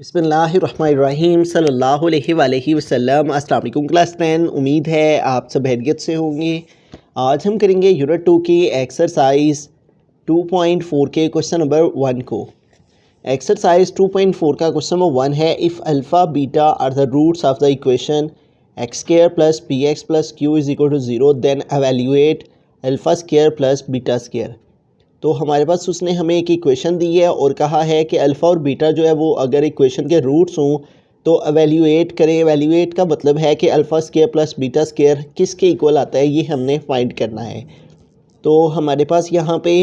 बिस्मिल्लाहिर्रहमानिर्रहीम सल्लल्लाहु अलैहि वसल्लम। अस्सलाम वालेकुम क्लास 10। उम्मीद है आप सब खैरियत से होंगे। आज हम करेंगे यूनिट 2 की एक्सरसाइज 2.4 के क्वेश्चन नंबर 1 को। एक्सरसाइज 2.4 का क्वेश्चन नंबर 1 है, if alpha beta are the roots of the equation x square plus p x plus q is equal to 0 then evaluate alpha square plus beta square. तो हमारे पास उसने हमें एक equation दी है और कहा है कि अल्फ़ा और बीटा जो है वो अगर इक्वेशन के रूट्स हों तो एवेल्यूएट करें। एवेल्यूएट का मतलब है कि alpha square plus beta square किसके इक्वल आता है, ये हमने फाइंड करना है। तो हमारे पास यहाँ पे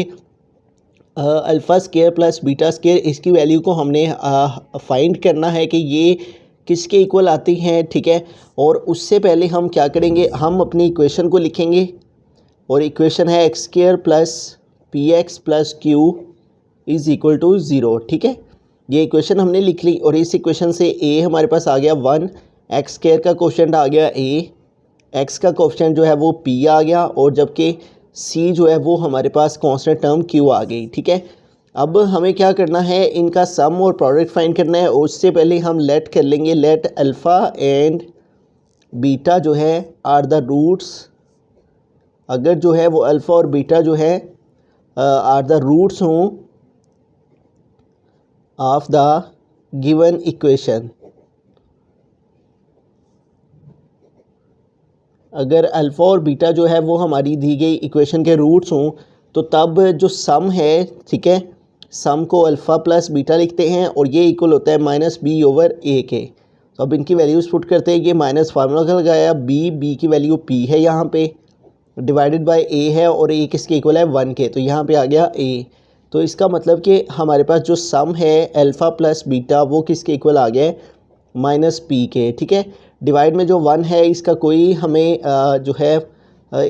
alpha square plus beta square इसकी वैल्यू को हमने फाइंड करना है कि ये किसके इक्वल आती हैं, ठीक है। और उससे पहले हम क्या करेंगे, हम अपनी इक्वेशन को लिखेंगे और इक्वेशन है x square plus p x plus q is equal to 0, ठीक है। ये इक्वेशन हमने लिख ली और इस इक्वेशन से ए हमारे पास आ गया 1, एक्स स्क्वायर का कोफिशिएंट आ गया ए, एक्स का कोफिशिएंट जो है वो पी आ गया और जबकि सी जो है वो हमारे पास कांस्टेंट टर्म क्यू आ गई, ठीक है। अब हमें क्या करना है, इनका सम और प्रोडक्ट फाइंड करना है। और उससे पहले हम लेट कर लेंगे, लेट अल्फ़ा एंड बीटा जो है आर द रूट्स। अगर जो है वो अल्फ़ा और बीटा जो है आर द रूट्स हों ऑफ द गिवन इक्वेशन, अगर अल्फ़ा और बीटा जो है वो हमारी दी गई इक्वेशन के रूट्स हों तो तब जो सम है, ठीक है, सम को अल्फ़ा प्लस बीटा लिखते हैं और ये इक्वल होता है माइनस बी ओवर ए के। तो अब इनकी वैल्यूज़ पुट करते हैं। ये माइनस फार्मूला का लगाया, बी की वैल्यू पी है यहाँ पे, डिवाइडेड बाय ए है और ए किसके इक्वल है 1 के, तो यहाँ पे आ गया ए। तो इसका मतलब कि हमारे पास जो सम है अल्फ़ा प्लस बीटा वो किसके इक्वल आ गया माइनस पी के, ठीक है। डिवाइड में जो 1 है इसका कोई हमें जो है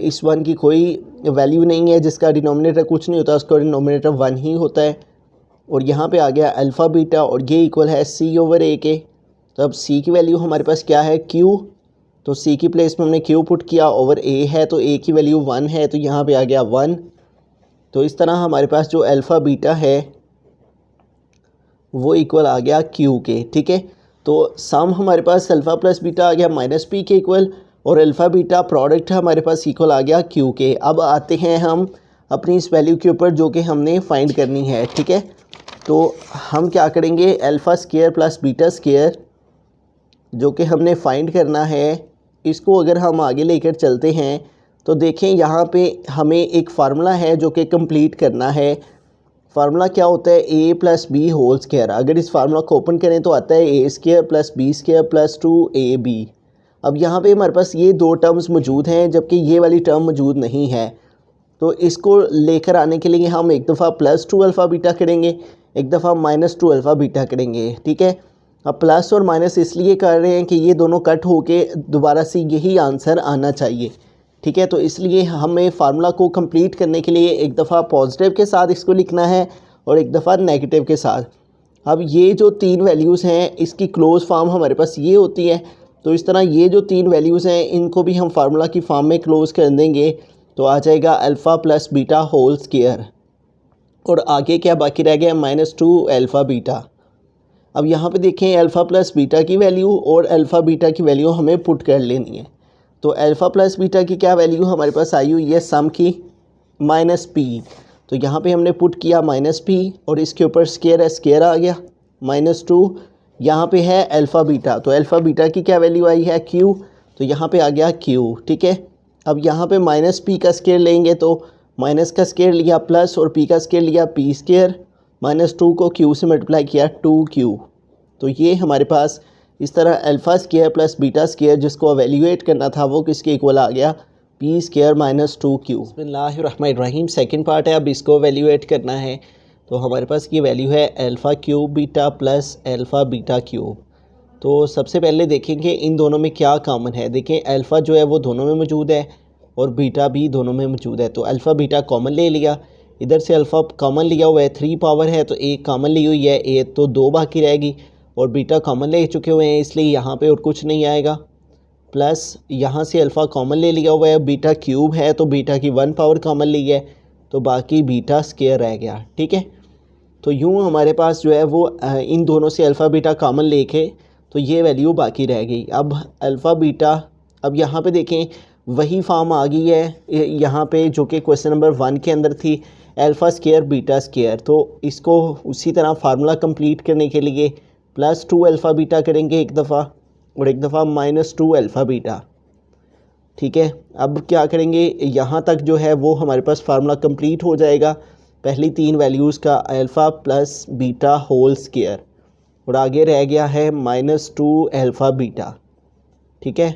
इस 1 की कोई वैल्यू नहीं है, जिसका डिनोमिनेटर कुछ नहीं होता, उसका डिनोमिनेटर 1 ही होता है। और यहाँ पे आ गया अल्फ़ा बीटा और ये इक्वल है सी ओवर ए के। तो अब सी की वैल्यू हमारे पास क्या है, क्यू, तो सी की प्लेस में हमने क्यू पुट किया, ओवर ए है तो ए की वैल्यू 1 है तो यहाँ पे आ गया 1। तो इस तरह हमारे पास जो अल्फ़ा बीटा है वो इक्वल आ गया क्यू के, ठीक है। तो सम हमारे पास अल्फ़ा प्लस बीटा आ गया माइनस पी के इक्वल और अल्फ़ा बीटा प्रोडक्ट हमारे पास इक्वल आ गया क्यू के। अब आते हैं हम अपनी इस वैल्यू के ऊपर जो कि हमने फाइंड करनी है, ठीक है। तो हम क्या करेंगे, alpha square plus beta square जो कि हमने फाइंड करना है, इसको अगर हम आगे लेकर चलते हैं तो देखें यहाँ पे हमें एक फार्मूला है जो कि कंप्लीट करना है। फार्मूला क्या होता है, A plus B whole square. अगर इस फार्मूला को ओपन करें तो आता है A square plus B square plus 2ab। अब यहाँ पे हमारे पास ये दो टर्म्स मौजूद हैं जबकि ये वाली टर्म मौजूद नहीं है। तो इसको लेकर आने के लिए हम एक दफ़ा प्लस 2 अल्फ़ा बीटा करेंगे, एक दफ़ा माइनस 2 अल्फ़ा बीटा करेंगे, ठीक है। अब प्लस और माइनस इसलिए कर रहे हैं कि ये दोनों कट होके दोबारा से यही आंसर आना चाहिए, ठीक है। तो इसलिए हमें फार्मूला को कंप्लीट करने के लिए एक दफ़ा पॉजिटिव के साथ इसको लिखना है और एक दफ़ा नेगेटिव के साथ। अब ये जो तीन वैल्यूज़ हैं इसकी क्लोज फॉर्म हमारे पास ये होती है। तो इस तरह ये जो तीन वैल्यूज़ हैं इनको भी हम फार्मूला की फॉर्म में क्लोज कर देंगे तो आ जाएगा alpha plus beta whole square और आगे क्या बाकी रह गया माइनस 2 अल्फ़ा बीटा। अब यहाँ पे देखें अल्फ़ा प्लस बीटा की वैल्यू और अल्फ़ा बीटा की वैल्यू हमें पुट कर लेनी है। तो अल्फ़ा प्लस बीटा की क्या वैल्यू हमारे पास आई हुई है, सम की माइनस पी। तो यहाँ पे हमने पुट किया माइनस पी और इसके ऊपर स्क्वायर है, स्क्वायर आ गया माइनस 2। यहाँ पे है अल्फ़ा बीटा, तो अल्फ़ा बीटा की क्या वैल्यू आई है क्यू, तो यहाँ पे आ गया क्यू, ठीक है। अब यहाँ पे माइनस पी का स्क्वायर लेंगे तो माइनस का स्क्वायर लिया प्लस और पी का स्क्वायर लिया पी स्क्वायर, माइनस 2 को क्यू से मल्टीप्लाई किया 2q। तो ये हमारे पास इस तरह alpha square plus beta square जिसको एवेल्यूएट करना था वो किसके इक्वल आ गया, पी स्क्वायर माइनस 2q। बिस्मिल्लाहिर्रहमानिर्रहीम सेकंड पार्ट है, अब इसको एवेल्यूएट करना है। तो हमारे पास ये वैल्यू है alpha cube beta plus alpha beta cube. तो सबसे पहले देखेंगे इन दोनों में क्या कॉमन है। देखें अल्फ़ा जो है वो दोनों में मौजूद है और बीटा भी दोनों में मौजूद है। तो अल्फ़ा बीटा कॉमन ले लिया, इधर से अल्फ़ा कॉमन लिया हुआ है, 3 पावर है तो एक कॉमन ली हुई है, एक तो 2 बाकी रहेगी और बीटा कॉमन ले चुके हुए हैं इसलिए यहाँ पे और कुछ नहीं आएगा। प्लस यहाँ से अल्फ़ा कॉमन ले लिया हुआ है, बीटा क्यूब है तो बीटा की 1 पावर कॉमन ली है तो बाकी बीटा स्क्वायर रह गया, ठीक है। तो यूँ हमारे पास जो है वो इन दोनों से अल्फ़ा बीटा कॉमन लेके तो ये वैल्यू बाकी रह गई। अब अल्फ़ा बीटा, अब यहाँ पे देखें वही फॉर्म आ गई है यहाँ पे जो कि क्वेश्चन नंबर 1 के अंदर थी, अल्फ़ा स्केयर बीटा स्केयर। तो इसको उसी तरह फार्मूला कंप्लीट करने के लिए +2 अल्फ़ा बीटा करेंगे एक दफ़ा और एक दफ़ा -2 अल्फ़ा बीटा। ठीक है, अब क्या करेंगे, यहाँ तक जो है वो हमारे पास फार्मूला कंप्लीट हो जाएगा पहली 3 वैल्यूज़ का, alpha plus beta whole square, और आगे रह गया है -2 अल्फ़ा बीटा। ठीक है,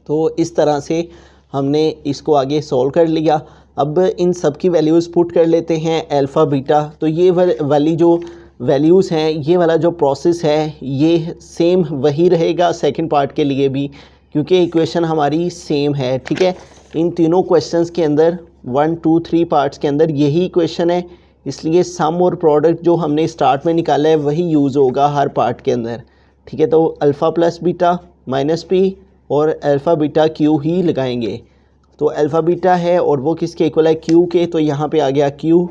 तो इस तरह से हमने इसको आगे सॉल्व कर लिया। अब इन सब की वैल्यूज़ पुट कर लेते हैं अल्फ़ा बीटा। तो ये वाली जो वैल्यूज़ हैं, ये वाला जो प्रोसेस है ये सेम वही रहेगा सेकंड पार्ट के लिए भी, क्योंकि इक्वेशन हमारी सेम है। ठीक है, इन तीनों क्वेश्चंस के अंदर 1 2 3 पार्ट्स के अंदर यही इक्वेशन है, इसलिए सम और प्रोडक्ट जो हमने स्टार्ट में निकाला है वही यूज़ होगा हर पार्ट के अंदर। ठीक है, तो alpha plus beta minus P और अल्फ़ा बीटा क्यू ही लगाएंगे। तो अल्फ़ा बीटा है और वो किसके इक्वल है, क्यू के, तो यहाँ पे आ गया क्यू।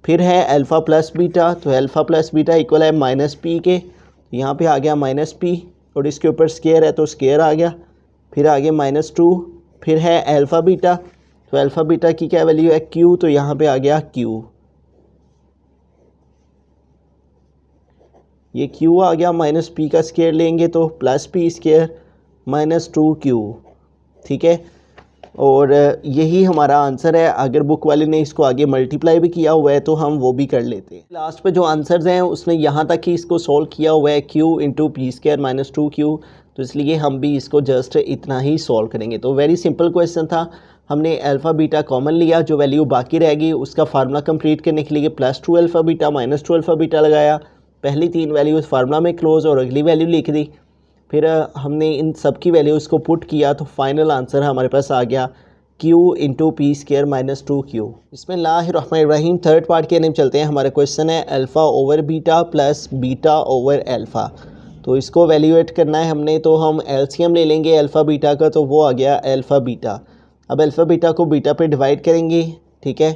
फिर है अल्फ़ा प्लस बीटा, तो अल्फ़ा प्लस बीटा इक्वल है माइनस पी के, यहाँ पे आ गया माइनस पी, और इसके ऊपर स्केयर है तो स्केयर आ गया। फिर आगे -2, फिर है अल्फ़ा बीटा, तो अल्फ़ा बीटा की क्या वैल्यू है, क्यू, तो यहाँ पे आ गया क्यू। ये क्यू आ गया, माइनस पी का स्केयर लेंगे तो प्लस पी स्केयर -2 क्यू। ठीक है, और यही हमारा आंसर है। अगर बुक वाले ने इसको आगे मल्टीप्लाई भी किया हुआ है तो हम वो भी कर लेते हैं। लास्ट पे जो आंसर्स हैं उसने यहाँ तक ही इसको सॉल्व किया हुआ है, Q into P square -2 Q, तो इसलिए हम भी इसको जस्ट इतना ही सॉल्व करेंगे। तो वेरी सिंपल क्वेश्चन था, हमने अल्फ़ा बीटा कॉमन लिया, जो वैल्यू बाकी रह गई उसका फार्मूला कंप्लीट करने के लिए +2 अल्फ़ा बीटा -2 अल्फ़ा बीटा लगाया, पहली 3 वैल्यूज़ फार्मूला में क्लोज और अगली वैल्यू लिख दी। फिर हमने इन सब की वैल्यूज़ को पुट किया तो फाइनल आंसर हमारे पास आ गया Q into P square -2 Q. बिस्मिल्लाहिर्रहमानिर्रहीम, थर्ड पार्ट की तरफ चलते हैं। हमारा क्वेश्चन है alpha over beta plus beta over alpha. तो इसको वैल्यूएट करना है हमने, तो हम एलसीएम ले लेंगे अल्फ़ा बीटा का, तो वो आ गया अल्फ़ा बीटा। अब अल्फ़ा बीटा को बीटा पे डिवाइड करेंगे। ठीक है,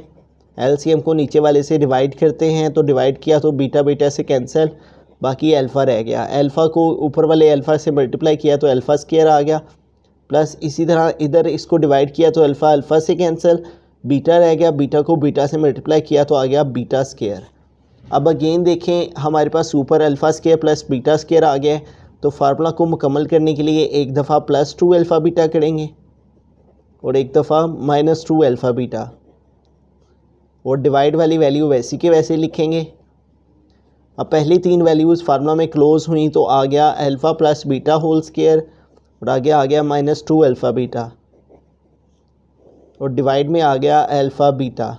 एलसीएम को नीचे वाले से डिवाइड करते हैं, तो डिवाइड किया तो बीटा बीटा से कैंसिल, बाकी अल्फ़ा रह गया। अल्फ़ा को ऊपर वाले अल्फ़ा से मल्टीप्लाई किया तो अल्फ़ा स्केयर आ गया, प्लस इसी तरह इधर इसको डिवाइड किया तो अल्फ़ा अल्फ़ा से कैंसिल, बीटा रह गया, बीटा को बीटा से मल्टीप्लाई किया तो आ गया बीटा स्केयर। अब अगेन देखें हमारे पास ऊपर alpha square plus beta square आ गया है, तो फार्मूला को मुकम्मल करने के लिए एक दफ़ा +2 अल्फ़ा बीटा करेंगे और एक दफ़ा -2 अल्फ़ा बीटा, और डिवाइड वाली वैल्यू वैसी के वैसे लिखेंगे। अब पहली 3 वैल्यूज़ फार्मूला में क्लोज हुई तो आ गया alpha plus beta whole square, और आगे आ गया -2 अल्फ़ा बीटा, और डिवाइड में आ गया अल्फ़ा बीटा।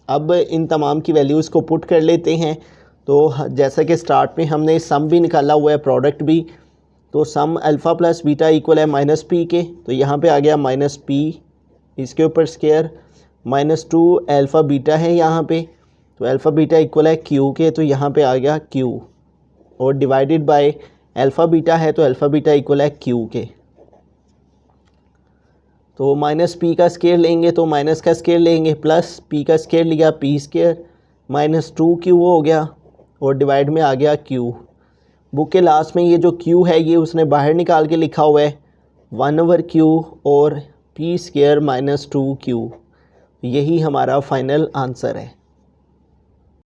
अब इन तमाम की वैल्यूज़ को पुट कर लेते हैं। तो जैसा कि स्टार्ट में हमने सम भी निकाला हुआ है, प्रोडक्ट भी, तो सम अल्फ़ा प्लस बीटा इक्वल है -p के, तो यहाँ पे आ गया -p, इसके ऊपर स्केयर, -2 अल्फ़ा बीटा है यहाँ पे, तो अल्फ़ा बीटा इक्वल है q के, तो यहाँ पे आ गया q, और डिवाइडेड बाय अल्फ़ा बीटा है तो अल्फ़ा बीटा इक्वल है q के। तो -p का स्केयर लेंगे तो माइनस का स्केयर लेंगे, प्लस p का स्केयर लिया p स्केयर -2q हो गया, और डिवाइड में आ गया q। बुक के लास्ट में ये जो q है ये उसने बाहर निकाल के लिखा हुआ है 1/q और p स्केयर -2q। यही हमारा फाइनल आंसर है।